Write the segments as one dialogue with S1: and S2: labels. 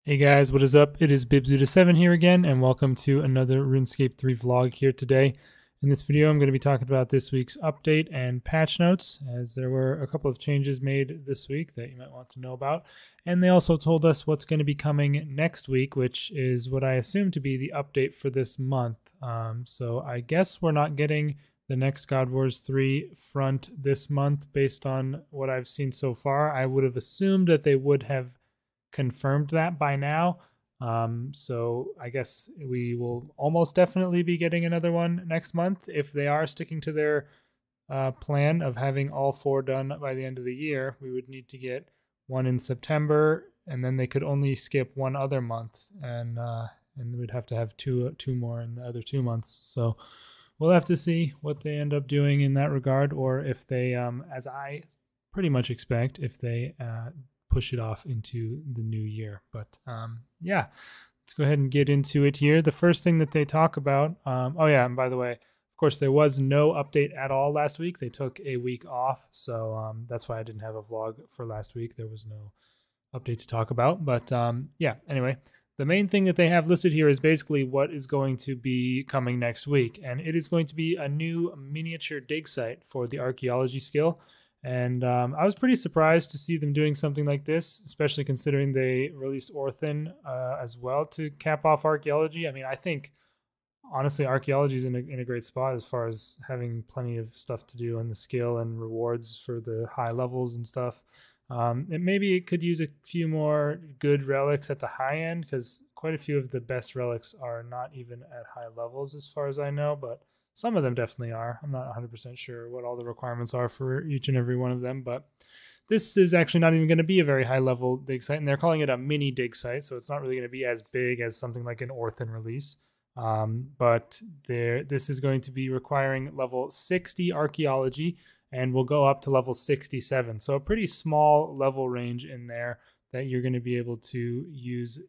S1: Hey guys, what is up? It is Bibzuda7 here again, and welcome to another RuneScape 3 vlog here today. In this video, I'm going to be talking about this week's update and patch notes, as there were a couple of changes made this week that you might want to know about. And they also told us what's going to be coming next week, which is what I assume to be the update for this month. So I guess we're not getting the next God Wars 3 front this month based on what I've seen so far. I would have assumed that they would have confirmed that by now. So I guess we will almost definitely be getting another one next month if they are sticking to their plan of having all 4 done by the end of the year. We would need to get one in September, and then they could only skip one other month, and we'd have to have two more in the other 2 months. So we'll have to see what they end up doing in that regard, or if they, as I pretty much expect, if they push it off into the new year. But yeah, let's go ahead and get into it here. The first thing that they talk about, oh yeah, and by the way, of course, there was no update at all last week. They took a week off, so that's why I didn't have a vlog for last week. There was no update to talk about. But yeah, anyway, the main thing that they have listed here is basically what is going to be coming next week, and it is going to be a new miniature dig site for the archaeology skill. And I was pretty surprised to see them doing something like this, especially considering they released Orthan as well to cap off archaeology. I mean, I think, honestly, archaeology is in a great spot as far as having plenty of stuff to do on the skill and rewards for the high levels and stuff. And maybe it could use a few more good relics at the high end, because quite a few of the best relics are not even at high levels as far as I know, but some of them definitely are. I'm not 100% sure what all the requirements are for each and every one of them, but this is actually not even going to be a very high level dig site, and they're calling it a mini dig site, so it's not really going to be as big as something like an Orthan release. But this is going to be requiring level 60 archaeology, and will go up to level 67. So a pretty small level range in there that you're going to be able to use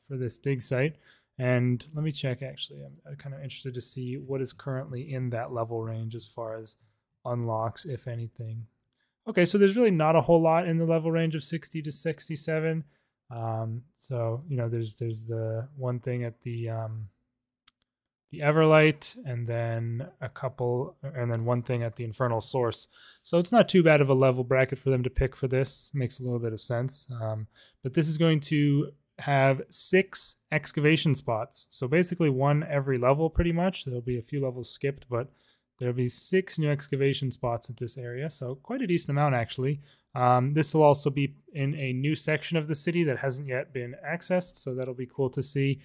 S1: for this dig site. And let me check, actually. I'm kind of interested to see what is currently in that level range as far as unlocks, if anything. Okay, so there's really not a whole lot in the level range of 60 to 67. So, you know, there's the one thing at the Everlight, and then a couple, and then one thing at the Infernal Source. So it's not too bad of a level bracket for them to pick for this. Makes a little bit of sense. But this is going to have 6 excavation spots. So basically one every level pretty much. There'll be a few levels skipped, but there'll be 6 new excavation spots at this area. So quite a decent amount, actually. This will also be in a new section of the city that hasn't yet been accessed. So that'll be cool to see.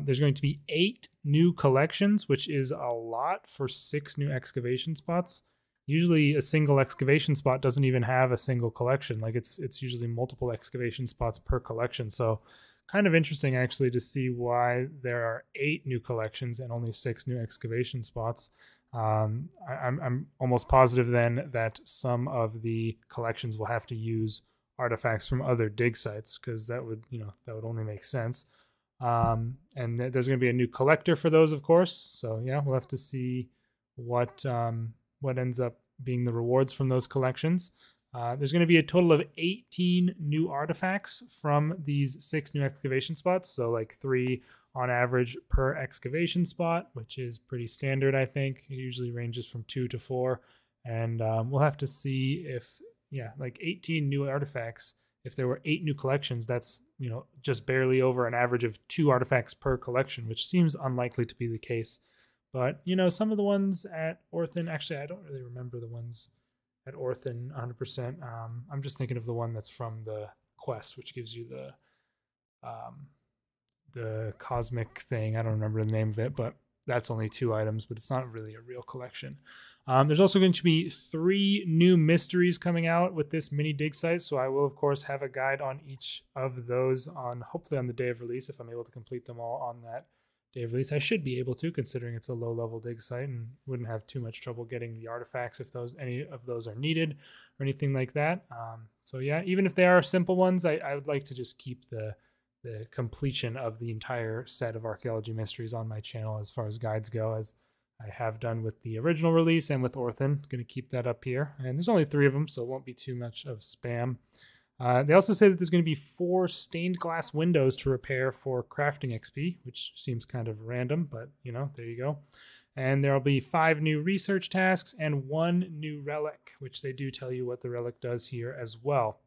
S1: There's going to be 8 new collections, which is a lot for 6 new excavation spots. Usually a single excavation spot doesn't even have a single collection. Like it's usually multiple excavation spots per collection. So kind of interesting actually to see why there are 8 new collections and only 6 new excavation spots. I'm almost positive then that some of the collections will have to use artifacts from other dig sites, because that would only make sense. And there's going to be a new collector for those, of course. So yeah, we'll have to see what ends up being the rewards from those collections. There's going to be a total of 18 new artifacts from these 6 new excavation spots. So like 3 on average per excavation spot, which is pretty standard, I think. It usually ranges from 2 to 4. And we'll have to see if, yeah, like 18 new artifacts. If there were 8 new collections, that's, you know, just barely over an average of 2 artifacts per collection, which seems unlikely to be the case. But, you know, some of the ones at Orthan, actually, I don't really remember the ones at Orthan 100%. I'm just thinking of the one that's from the quest, which gives you the cosmic thing. I don't remember the name of it, but that's only 2 items, but it's not really a real collection. There's also going to be 3 new mysteries coming out with this mini dig site. So I will, of course, have a guide on each of those hopefully on the day of release, if I'm able to complete them all on that day of release. I should be able to, considering it's a low level dig site, and wouldn't have too much trouble getting the artifacts if any of those are needed or anything like that. So yeah, even if they are simple ones, I would like to just keep the completion of the entire set of archaeology mysteries on my channel as far as guides go, as I have done with the original release and with Orthan. Going to keep that up here. And there's only 3 of them, so it won't be too much of spam. They also say that there's going to be 4 stained glass windows to repair for crafting XP, which seems kind of random, but there you go. And there'll be 5 new research tasks and 1 new relic, which they do tell you what the relic does here as well.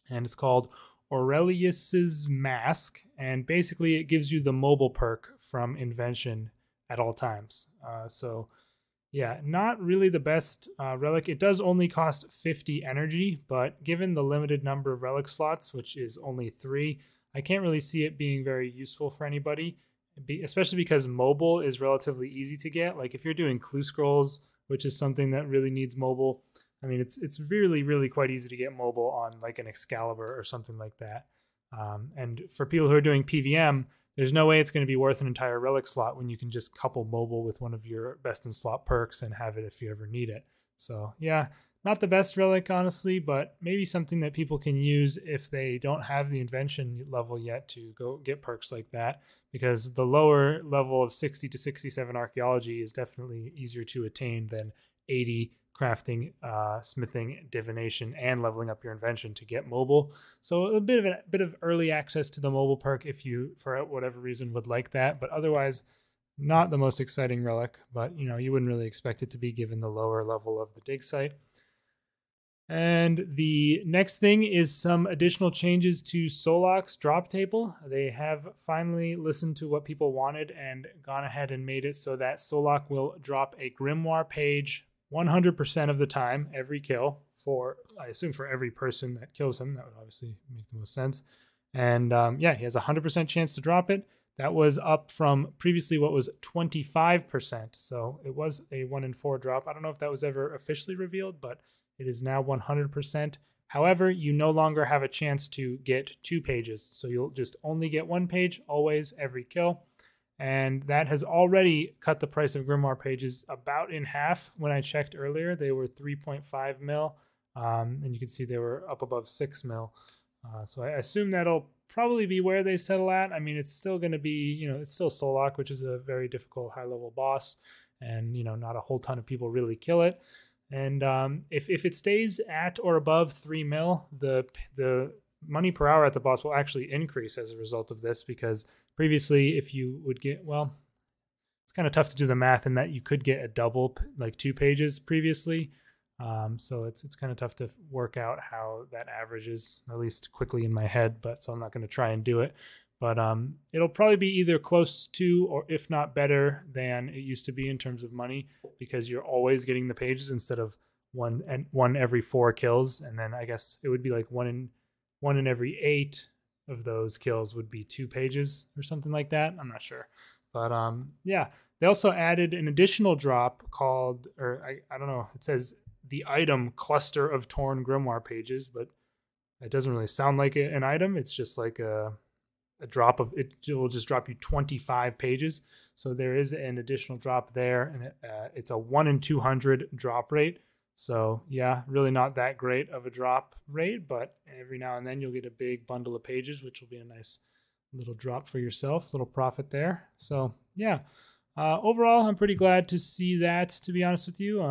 S1: And it's called Aurelius's Mask, and basically it gives you the mobile perk from Invention at all times. So yeah, not really the best relic. It does only cost 50 energy, but given the limited number of relic slots, which is only 3, I can't really see it being very useful for anybody, especially because mobile is relatively easy to get. Like if you're doing clue scrolls, which is something that really needs mobile, I mean, it's really, really quite easy to get mobile on like an Excalibur or something like that. And for people who are doing PVM, there's no way it's going to be worth an entire relic slot when you can just couple mobile with one of your best in slot perks and have it if you ever need it. So yeah, not the best relic, honestly, but maybe something that people can use if they don't have the invention level yet to go get perks like that, because the lower level of 60 to 67 archaeology is definitely easier to attain than 80 crafting, smithing, divination, and leveling up your invention to get mobile. So a bit of early access to the mobile perk if you, for whatever reason, would like that. But otherwise, not the most exciting relic. But you wouldn't really expect it to be given the lower level of the dig site. And the next thing is some additional changes to Solox drop table. They have finally listened to what people wanted and gone ahead and made it so that Solox will drop a Grimoire page 100% of the time, every kill, for, I assume, for every person that kills him. That would obviously make the most sense. And yeah, he has a 100% chance to drop it. That was up from previously what was 25%. So it was a 1 in 4 drop. I don't know if that was ever officially revealed, but it is now 100%. However, you no longer have a chance to get 2 pages. So you'll just only get 1 page, always, every kill. And that has already cut the price of Grimoire pages about in half. When I checked earlier, they were 3.5 mil. And you can see they were up above 6 mil. So I assume that'll probably be where they settle at. I mean, it's still going to be, it's still Solox, which is a very difficult high-level boss. And, not a whole ton of people really kill it. And if it stays at or above 3 mil, the money per hour at the boss will actually increase as a result of this, because previously if you would get, well, it's kind of tough to do the math in that you could get a double, like 2 pages previously. So it's kind of tough to work out how that averages, at least quickly in my head, but so I'm not going to try and do it. But it'll probably be either close to, or if not better than it used to be in terms of money, because you're always getting the pages instead of one every 4 kills. And then I guess it would be like one in every 8 of those kills would be 2 pages or something like that. I'm not sure. But yeah, they also added an additional drop called, or I don't know, it says the item cluster of torn Grimoire pages, but it doesn't really sound like an item. It's just like a drop of it. Will just drop you 25 pages. So there is an additional drop there, and it's a 1 in 200 drop rate. So yeah, really not that great of a drop rate, but every now and then you'll get a big bundle of pages, which will be a nice little drop for yourself, little profit there. So yeah, overall, I'm pretty glad to see that, to be honest with you.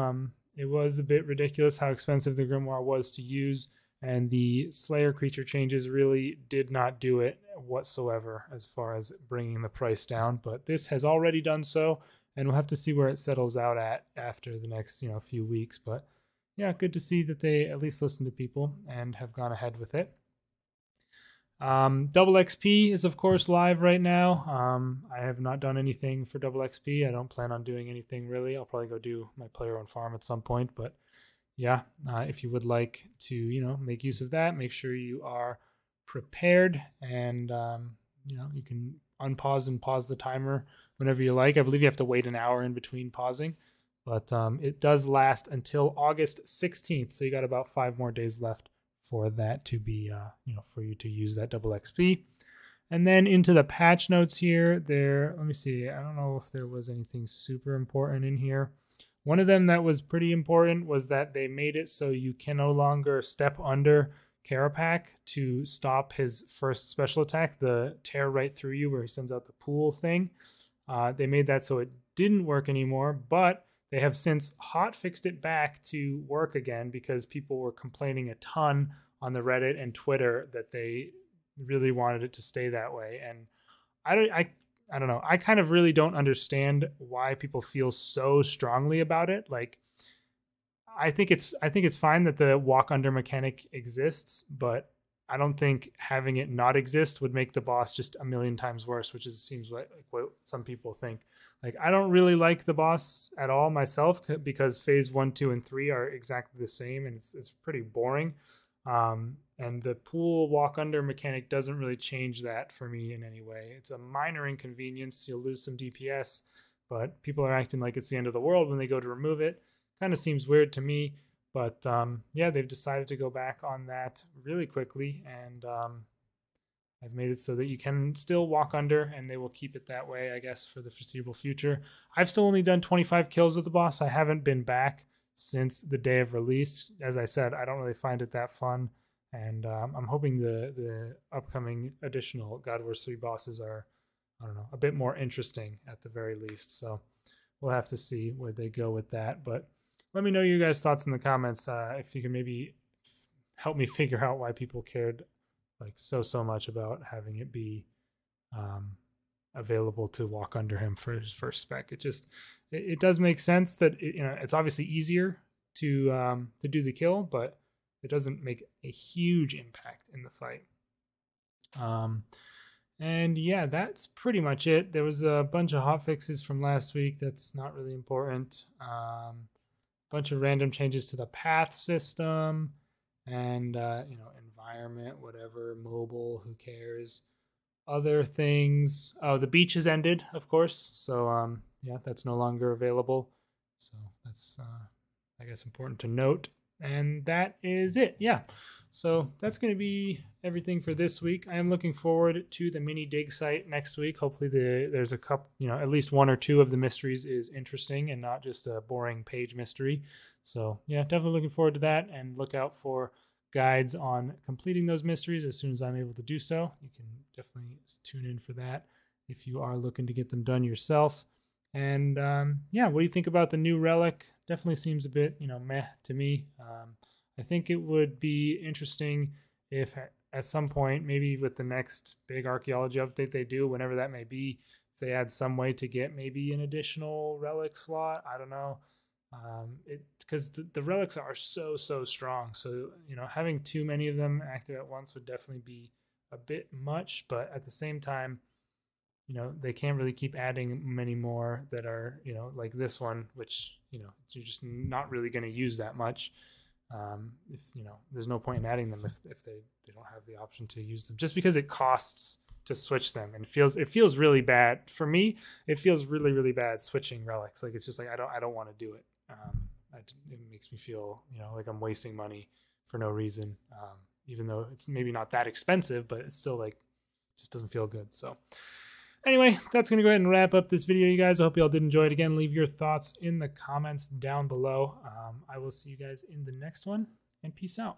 S1: It was a bit ridiculous how expensive the Grimoire was to use, and the Slayer creature changes really did not do it whatsoever as far as bringing the price down. But this has already done so, and we'll have to see where it settles out at after the next few weeks. But yeah, good to see that they at least listen to people and have gone ahead with it. Double XP is of course live right now. I have not done anything for double XP. I don't plan on doing anything really. I'll probably go do my player owned farm at some point, but yeah, if you would like to, make use of that, make sure you are prepared, and you can unpause and pause the timer whenever you like. I believe you have to wait an hour in between pausing, but it does last until August 16th. So you got about 5 more days left for that to be, for you to use that double XP. And then into the patch notes here, let me see. I don't know if there was anything super important in here. One of them that was pretty important was that they made it so you can no longer step under Carapac to stop his first special attack, the tear right through you where he sends out the pool thing. They made that so it didn't work anymore, but they have since hot fixed it back to work again because people were complaining a ton on the Reddit and Twitter that they really wanted it to stay that way. And I don't know. I kind of really don't understand why people feel so strongly about it. Like, I think it's fine that the walk under mechanic exists, but I don't think having it not exist would make the boss just a million times worse, which seems like what some people think. Like, I don't really like the boss at all myself because phase 1, 2, and 3 are exactly the same, and it's pretty boring. And the pool walk under mechanic doesn't really change that for me in any way. It's a minor inconvenience. You'll lose some DPS, but people are acting like it's the end of the world when they go to remove it. Kind of seems weird to me, but yeah, they've decided to go back on that really quickly, and I've made it so that you can still walk under, and they will keep it that way, I guess, for the foreseeable future. I've still only done 25 kills with the boss. I haven't been back since the day of release. As I said, I don't really find it that fun, and I'm hoping the upcoming additional God Wars 3 bosses are, I don't know, a bit more interesting at the very least. So we'll have to see where they go with that. But let me know your guys' thoughts in the comments, if you can maybe help me figure out why people cared like so much about having it be available to walk under him for his first spec. It does make sense that it's obviously easier to do the kill, but it doesn't make a huge impact in the fight. And yeah, that's pretty much it. There was a bunch of hotfixes from last week. That's not really important. Bunch of random changes to the path system and environment, whatever, mobile, who cares. Other things. Oh, the beach has ended, of course. So yeah, that's no longer available. So that's I guess important to note. And that is it. Yeah. So that's going to be everything for this week. I am looking forward to the mini dig site next week. Hopefully there's a couple, at least 1 or 2 of the mysteries is interesting and not just a boring page mystery. So yeah, definitely looking forward to that, and look out for guides on completing those mysteries as soon as I'm able to do so. You can definitely tune in for that if you are looking to get them done yourself. And yeah, what do you think about the new Relic? Definitely seems a bit, meh to me. I think it would be interesting if at some point, maybe with the next big archaeology update they do, whenever that may be, if they add some way to get maybe an additional relic slot. I don't know. Because the relics are so strong. So, having too many of them active at once would definitely be a bit much. But at the same time, they can't really keep adding many more that are, like this one, which, you're just not really going to use that much. If there's no point in adding them if they don't have the option to use them, just because it costs to switch them, and it feels really bad for me. It feels really bad switching relics. Like, it's just like I don't want to do it. It makes me feel like I'm wasting money for no reason, even though it's maybe not that expensive, but it's still like just doesn't feel good. So anyway, that's going to go ahead and wrap up this video, you guys. I hope you all did enjoy it. Again, leave your thoughts in the comments down below. I will see you guys in the next one, and peace out.